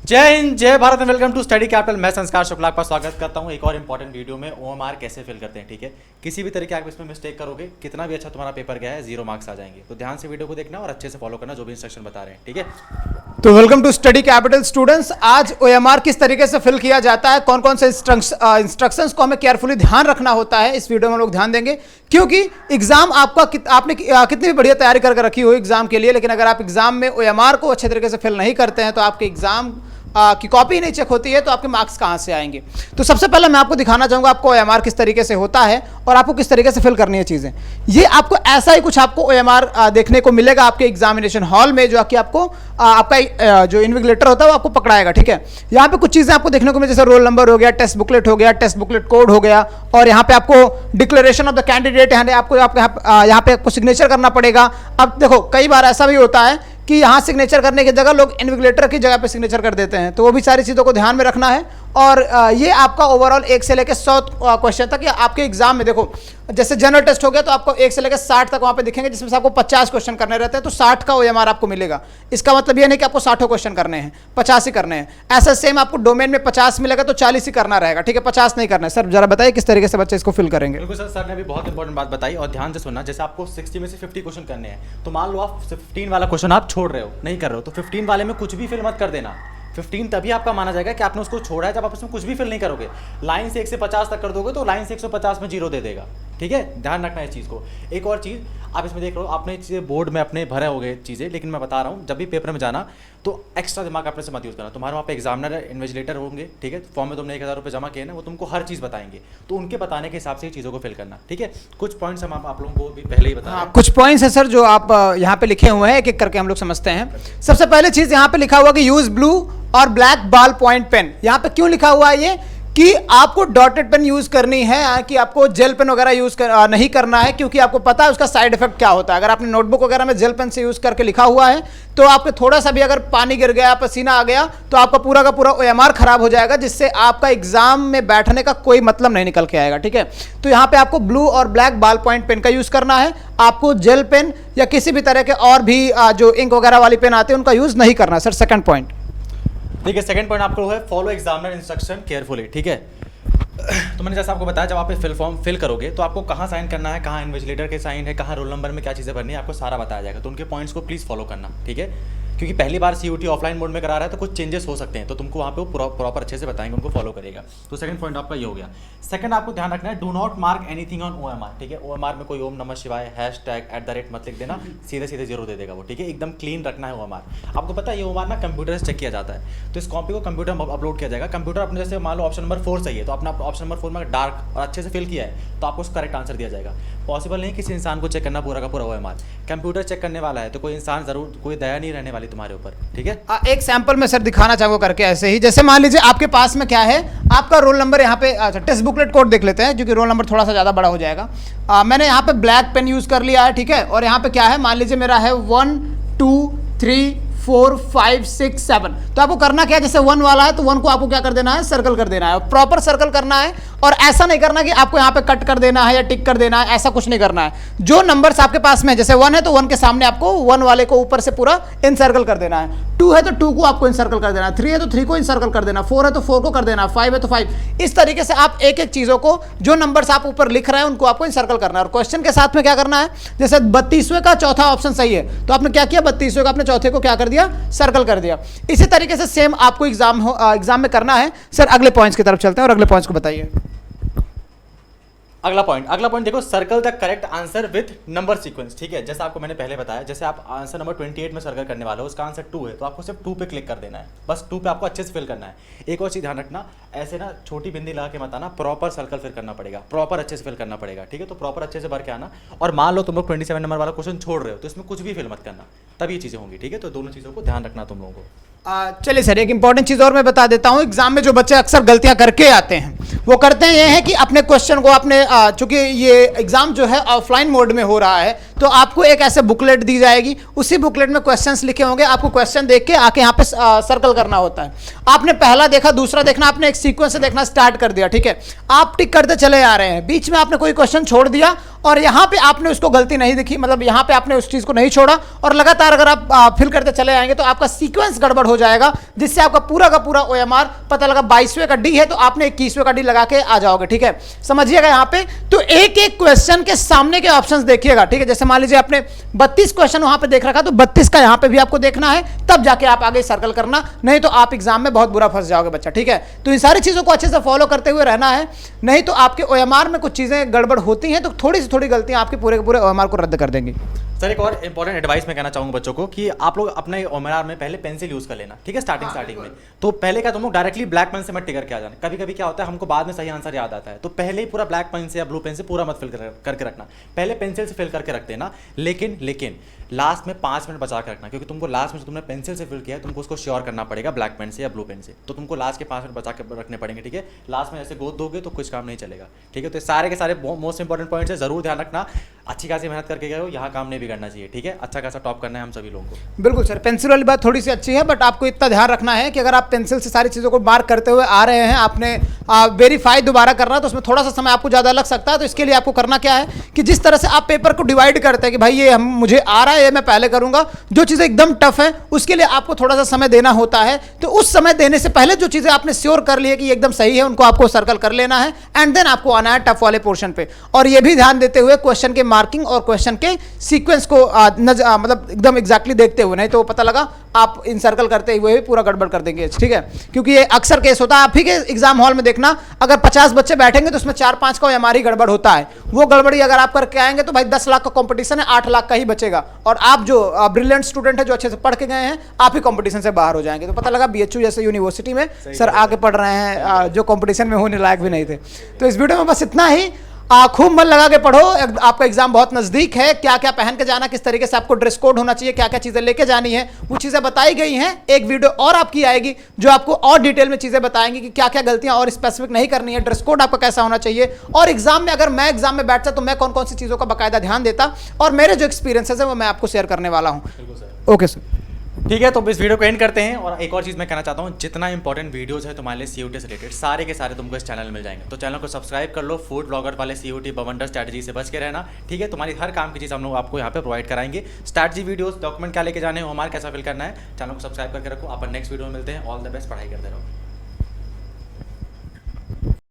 जय हिंद, जय Bharat and welcome to Study Capital. मैं संस्कार शुक्ला का स्वागत करता हूं एक और इंपॉर्टेंट वीडियो में। ओएमआर कैसे फिल करते हैं, ठीक है। किसी भी तरीके आप इसमें मिस्टेक करोगे, कितना भी अच्छा तुम्हारा पेपर गया है, 0 मार्क्स आ जाएंगे। तो ध्यान से वीडियो को देखना और अच्छे से फॉलो करना जो भी इंस्ट्रक्शन बता रहे हैं, ठीक है। तो welcome to Study Capital students. आज ओएमआर किस तरीके से फिल किया जाता है, कौन कौन से इंस्ट्रक्शंस को हमें केयरफुली ध्यान रखना होता है, इस वीडियो में लोग ध्यान देंगे। क्योंकि एग्जाम आपका आपने कितनी भी बढ़िया तैयारी करके रखी हो एग्जाम के लिए, लेकिन अगर आप एग्जाम में ओएमआर को अच्छे तरीके से फिल नहीं करते हैं तो आपके एग्जाम की कॉपी नहीं चेक होती है तो आपके मार्क्स कहां से आएंगे। तो सबसे पहले मैं आपको दिखाना चाहूंगा आपको ओएमआर किस तरीके से होता है और आपको किस तरीके से फिल करनी है चीजें। ये आपको ऐसा ही कुछ आपको ओएमआर देखने को मिलेगा आपके एग्जामिनेशन हॉल में, जो कि आपको आपका जो इन्विजिलेटर होता है वो आपको पकड़ाएगा, ठीक है। यहाँ पे कुछ चीजें आपको देखने को मिले, जैसे रोल नंबर हो गया, टेस्ट बुकलेट हो गया, टेस्ट बुकलेट कोड हो गया, और यहाँ पे आपको डिक्लेरेशन ऑफ द कैंडिडेट, आपको यहाँ पे आपको सिग्नेचर करना पड़ेगा। अब देखो कई बार ऐसा भी होता है कि यहाँ सिग्नेचर करने की जगह लोग इन्विजिलेटर की जगह पे सिग्नेचर कर देते हैं, तो वो भी सारी चीज़ों को ध्यान में रखना है। और ये आपका ओवरऑल 1 से लेकर 100 क्वेश्चन तक या आपके एग्जाम में देखो, जैसे जनरल टेस्ट हो गया तो आपको 1 से लेकर 60 तक वहाँ पे दिखेंगे, जिसमें से आपको 50 क्वेश्चन करने रहते हैं, तो 60 का ओएमआर आपको मिलेगा। इसका मतलब ये नहीं कि आपको 60 क्वेश्चन करने हैं, 50 ही करने हैं। ऐसा सेम आपको डोमेन में 50 मिलेगा तो 40 ही करना रहेगा, ठीक है, 50 नहीं करना है। सर जरा बताइए किस तरीके से बच्चे इसको फिल करेंगे। बिल्कुल सर ने अभी बहुत इंपॉर्टेंट बात बताई और ध्यान से सुनना। जैसे आपको 60 में से 50 क्वेश्चन करने हैं, तो मान लो आप 15 वाला क्वेश्चन आप छोड़ रहे हो, नहीं कर रहे हो, तो 15 वाले में कुछ भी फिल मत कर देना। 15 तभी आपका माना जाएगा कि आपने उसको छोड़ा है जब आप उसमें कुछ भी फिल नहीं करोगे। लाइन से 1 से 50 तक कर दोगे तो लाइन से 150 में 0 दे देगा, ठीक है। ध्यान रखना है इस चीज़ को। एक और चीज़ आप इसमें देख रहे हो, आपने चीज़ें बोर्ड में अपने भरे हो गए चीज़ें, लेकिन मैं बता रहा हूँ जब भी पेपर में जाना तो एक्स्ट्रा दिमाग अपने से मत यूज़ करना। तुम्हारे वहाँ पे एग्जामिनर इन्विजिलेटर होंगे, ठीक है। फॉर्म में तुमने 1000 रुपये जमा किए ना, वो तुमको हर चीज़ बताएंगे, तो उनके बताने के हिसाब से ही चीज़ों को फिल करना, ठीक है। कुछ पॉइंट्स हम आप लोगों को भी पहले ही बता कुछ पॉइंट्स है सर जो आप यहाँ पे लिखे हुए हैं, एक एक करके हम लोग समझते हैं। सबसे पहले चीज़ यहाँ पे लिखा हुआ कि यूज ब्लू और ब्लैक बॉल पॉइंट पेन। यहाँ पे क्यों लिखा हुआ है ये कि आपको डॉटेड पेन यूज करनी है, कि आपको जेल पेन वगैरह नहीं करना है, क्योंकि आपको पता है उसका साइड इफेक्ट क्या होता है। अगर आपने नोटबुक वगैरह में जेल पेन से यूज करके लिखा हुआ है तो आपके थोड़ा सा भी अगर पानी गिर गया, पसीना आ गया, तो आपका पूरा का पूरा ओएमआर खराब हो जाएगा, जिससे आपका एग्जाम में बैठने का कोई मतलब नहीं निकल के आएगा, ठीक है। तो यहाँ पे आपको ब्लू और ब्लैक बॉल पॉइंट पेन का यूज करना है। आपको जेल पेन या किसी भी तरह के और भी जो इंक वगैरह वाली पेन आते हैं उनका यूज नहीं करना। सर सेकंड पॉइंट, ठीक है। सेकंड पॉइंट आपको है फॉलो एग्जामिनर इंस्ट्रक्शन केयरफुली, ठीक है। तो मैंने जैसा आपको बताया, जब आप फिल फॉर्म फिल करोगे तो आपको कहाँ साइन करना है, कहाँ इन्विजिलेटर के साइन है, कहाँ रोल नंबर में क्या चीज़ें भरनी है, आपको सारा बताया जाएगा। तो उनके पॉइंट्स को प्लीज़ फॉलो करना, ठीक है। क्योंकि पहली बार सीयूटी ऑफलाइन मोड में करा रहा है तो कुछ चेंजेस हो सकते हैं, तो तुमको वहाँ पे वो प्रॉपर अच्छे से बताएंगे, उनको फॉलो करेगा। तो सेकंड पॉइंट आपका ये हो गया। सेकंड आपको ध्यान रखना है, do not mark anything on OMR, ठीक है। ओएमआर में कोई ओम नमः शिवाय #@ मत लिख देना, सीधे सीधे 0 दे देगा वो, ठीक है। एकदम क्लीन रखना है ओएमआर। आपको पता है ये ओएमआर ना कंप्यूटर से चेक किया जाता है, तो इस कॉपी को कंप्यूटर में अपलोड किया जाएगा। कंप्यूटर अपने जैसे मान लो ऑप्शन नंबर 4 सही है, तो अपना ऑप्शन नंबर 4 में डार्क और अच्छे से फिल किया है तो आपको उसका करेक्ट आंसर दिया जाएगा। पॉसिबल नहीं किसी इंसान को चेक करना पूरा का पूरा ओएमआर, कंप्यूटर चेक करने वाला है, तो कोई इंसान जरूर, कोई दया नहीं रहने वाली तुम्हारे ऊपर, ठीक है। एक सैंपल में सर दिखाना चाहूंगा करके ऐसे ही। जैसे मान लीजिए आपके पास में क्या है, आपका रोल नंबर यहाँ पे, अच्छा टेस्ट बुकलेट कोड देख लेते हैं, जो कि रोल नंबर थोड़ा सा ज़्यादा बड़ा हो जाएगा। मैंने यहाँ पे ब्लैक पेन यूज़ कर लिया है, ठीक है। और यहाँ पे क्या है, मान लीजिए मेरा है 1 2 3 4 5 6 7। तो आपको करना क्या है, जैसे 1 वाला है तो 1 को आपको क्या कर देना है, सर्कल कर देना है, प्रॉपर सर्कल करना है। और ऐसा नहीं करना कि आपको यहाँ पे कट कर देना है या टिक कर देना है, ऐसा कुछ नहीं करना है। जो नंबर्स आपके पास में है, जैसे 1 है तो 1 के सामने आपको 1 वाले को ऊपर से पूरा इनसर्कल कर देना है। 2 है तो 2 को आपको इनसर्कल कर देना है, 3 है तो 3 को इनसर्कल कर देना, 4 है तो 4 को कर देना, 5 है तो 5। इस तरीके से आप एक एक चीज़ों को, जो नंबर्स आप ऊपर लिख रहे हैं उनको आपको इनसर्कल करना है। और क्वेश्चन के साथ में क्या करना है, जैसे 32वें का चौथा ऑप्शन सही है तो आपने क्या किया, 32वें का आपने चौथे को क्या कर दिया, सर्कल कर दिया। इसी तरीके से सेम आपको एग्जाम में करना है। सर अगले पॉइंट्स की तरफ चलते हैं और अगले पॉइंट्स को बताइए। अगला पॉइंट देखो, circle the correct answer with number sequence, ठीक है। जैसे आपको मैंने पहले बताया, जैसे आप आंसर नंबर 28 में सर्कल करने वाले हो, उसका आंसर 2 है, तो आपको सिर्फ 2 पे क्लिक कर देना है, बस 2 पे आपको अच्छे से फिल करना है। एक और चीज़ ध्यान रखना, ऐसे ना छोटी बिंदी लगा के मत आना, प्रॉपर सर्कल फिल करना पड़ेगा, प्रॉपर अच्छे से फिल करना पड़ेगा, ठीक है। तो प्रॉपर अच्छे से भर के आना। और मान लो तुम लोग 27 नंबर वाला क्वेश्चन छोड़ रहे हो तो इसमें कुछ भी फिल मत करना, तब ये चीज़ें होंगी, ठीक है। तो दोनों चीज़ों को ध्यान रखना तुम लोगों को। चलिए सर, एक इंपॉर्टेंट चीज़ और मैं बता देता हूँ। एग्जाम में जो बच्चे अक्सर गलतियाँ करके आते हैं, वो करते हैं ये है कि अपने क्वेश्चन को अपने चूंकि ये एग्जाम जो है ऑफलाइन मोड में हो रहा है, तो आपको एक ऐसे बुकलेट दी जाएगी, उसी बुकलेट में क्वेश्चंस लिखे होंगे, आपको क्वेश्चन देख के आके यहाँ पे सर्कल करना होता है। आपने पहला देखा, दूसरा देखना, आपने एक सीक्वेंस से देखना स्टार्ट कर दिया, ठीक है, आप टिक करते चले आ रहे हैं, बीच में आपने कोई क्वेश्चन छोड़ दिया और यहाँ पे आपने उसको गलती नहीं दिखी, मतलब यहाँ पे आपने उस चीज को नहीं छोड़ा और लगातार अगर आप फिल करते चले आएंगे तो आपका सीक्वेंस गड़बड़ हो जाएगा, जिससे आपका पूरा का पूरा OMR पता लगा 22वें का डी है तो आपने 21वें का डी लगा के आ जाओगे, ठीक है। समझिएगा यहाँ पे तो एक एक क्वेश्चन के सामने के ऑप्शंस देखिएगा, ठीक है। जैसे मान लीजिए आपने 32 क्वेश्चन वहां पे देख रखा तो 32 का यहाँ पे भी आपको देखना है, तब जाके आप आगे सर्कल करना, नहीं तो आप एग्जाम में बहुत बुरा फंस जाओगे बच्चा, ठीक है। तो इन सारी चीजों को अच्छे से फॉलो करते हुए रहना है, नहीं तो आपके OMR में कुछ चीजें गड़बड़ होती हैं तो थोड़ी सी थोड़ी गलतियां आपके पूरे के पूरे OMR को रद्द कर देंगी। सर एक और इंपॉर्टेंट एडवाइस मैं कहना चाहूंगा बच्चों को कि आप लोग अपने OMR में पहले पेंसिल यूज कर लेना, ठीक है, स्टार्टिंग में। तो पहले का तुम लोग डायरेक्टली ब्लैक पेन से मत टिकर के आ जाना, कभी कभी क्या होता है हमको बाद में सही आंसर याद आता है, तो पहले ही पूरा ब्लैक पेन से या ब्लू पेन से पूरा मत फिल करके रखना, पहले पेंसिल से फिल करके रख देना। लेकिन लास्ट में 5 मिनट बचा के रखना, क्योंकि तुमको लास्ट में तुमने पेंसिल से फिल किया है तुमको उसको श्योर करना पड़ेगा ब्लैक पेन से या ब्लू पेन से, तो तुमको लास्ट के 5 मिनट बचा के रखने पड़ेंगे, ठीक है। लास्ट में ऐसे गोद दोगे तो कुछ काम नहीं चलेगा, ठीक है। तो सारे के सारे मोस्ट इंपॉर्टेंट पॉइंट्स है, जरूर ध्यान रखना, अच्छी खासी मेहनत करके गए हो, यहाँ काम नहीं बिगड़ना चाहिए, ठीक है। अच्छा खासा टॉप करना है हम सभी लोगों को। बिल्कुल सर, पेंसिल वाली बात थोड़ी सी अच्छी है, बट आपको इतना ध्यान रखना है कि अगर आप पेंसिल से सारी चीज़ों को मार्क करते हुए आ रहे हैं, आपने वेरीफाई दोबारा करना, तो उसमें थोड़ा सा समय आपको ज़्यादा लग सकता है। तो इसके लिए आपको करना क्या है कि जिस तरह से आप पेपर को डिवाइड करते हैं कि भाई ये मुझे आ रहा है, ये मैं पहले करूँगा, जो चीज़ें एकदम टफ है उसके लिए आपको थोड़ा सा समय देना होता है। तो उस समय देने से पहले जो चीज़ें आपने श्योर कर ली है कि ये एकदम सही है, उनको आपको सर्कल कर लेना है एंड देन आपको आना है टफ वाले पोर्शन पे। और ये भी ध्यान देते हुए क्वेश्चन के मार्किंग और क्वेश्चन के सीक्वेंस को मतलब एकदम एग्जैक्टली देखते हुए, नहीं तो पता लगा आप इन सर्कल करते हुए भी पूरा गड़बड़ कर देंगे, ठीक है। क्योंकि ये अक्सर केस होता है, आप ही के एग्जाम हॉल में देखना, अगर 50 बच्चे बैठेंगे तो उसमें 4-5 का हमारी गड़बड़ होता है। वो गड़बड़ी अगर आप करके आएंगे तो भाई 10 लाख का कंपटीशन है, 8 लाख का ही बचेगा, और आप जो ब्रिलियंट स्टूडेंट है जो अच्छे से पढ़ के गए हैं, आप ही कंपटीशन से बाहर हो जाएंगे। तो पता लगा BHU जैसे यूनिवर्सिटी में सर आगे पढ़ रहे हैं जो कंपटीशन में होने लायक भी नहीं थे। तो इस वीडियो में बस इतना ही, खूब मन लगा के पढ़ो, आपका एग्जाम बहुत नजदीक है। क्या क्या पहन के जाना, किस तरीके से आपको ड्रेस कोड होना चाहिए, क्या क्या चीजें लेके जानी है, वो चीजें बताई गई हैं। एक वीडियो और आपकी आएगी जो आपको और डिटेल में चीजें बताएंगी कि क्या क्या गलतियां और स्पेसिफिक नहीं करनी है, ड्रेस कोड आपका कैसा होना चाहिए, और एग्जाम में अगर मैं एग्जाम में बैठता तो मैं कौन कौन सी चीजों का बाकायदा ध्यान देता, और मेरे जो एक्सपीरियंसेस है वो मैं आपको शेयर करने वाला हूँ। ओके सर, ठीक है, तो इस वीडियो को एंड करते हैं। और एक और चीज़ मैं कहना चाहता हूँ, जितना इंपॉर्टेंट वीडियोस है तुम्हारे लिए CUT से रिलेटेड, सारे के सारे तुमको इस चैनल में मिल जाएंगे। तो चैनल को सब्सक्राइब कर लो, फूड ब्लॉगर वाले CUT बवंडर स्ट्रैटेजी से बच के रहना, ठीक है। तुम्हारी हर काम की चीज़ हम लोग आपको यहाँ पे प्रोवाइड कराएंगे। स्ट्रैटेजी वीडियोस, डॉक्यूमेंट क्या लेके जाने हो, हमारा कैसा फिल करना है, चैनल को सब्सक्राइब करके रखो। अपन नेक्स्ट वीडियो में मिलते हैं। ऑल द बेस्ट, पढ़ाई करते रहो।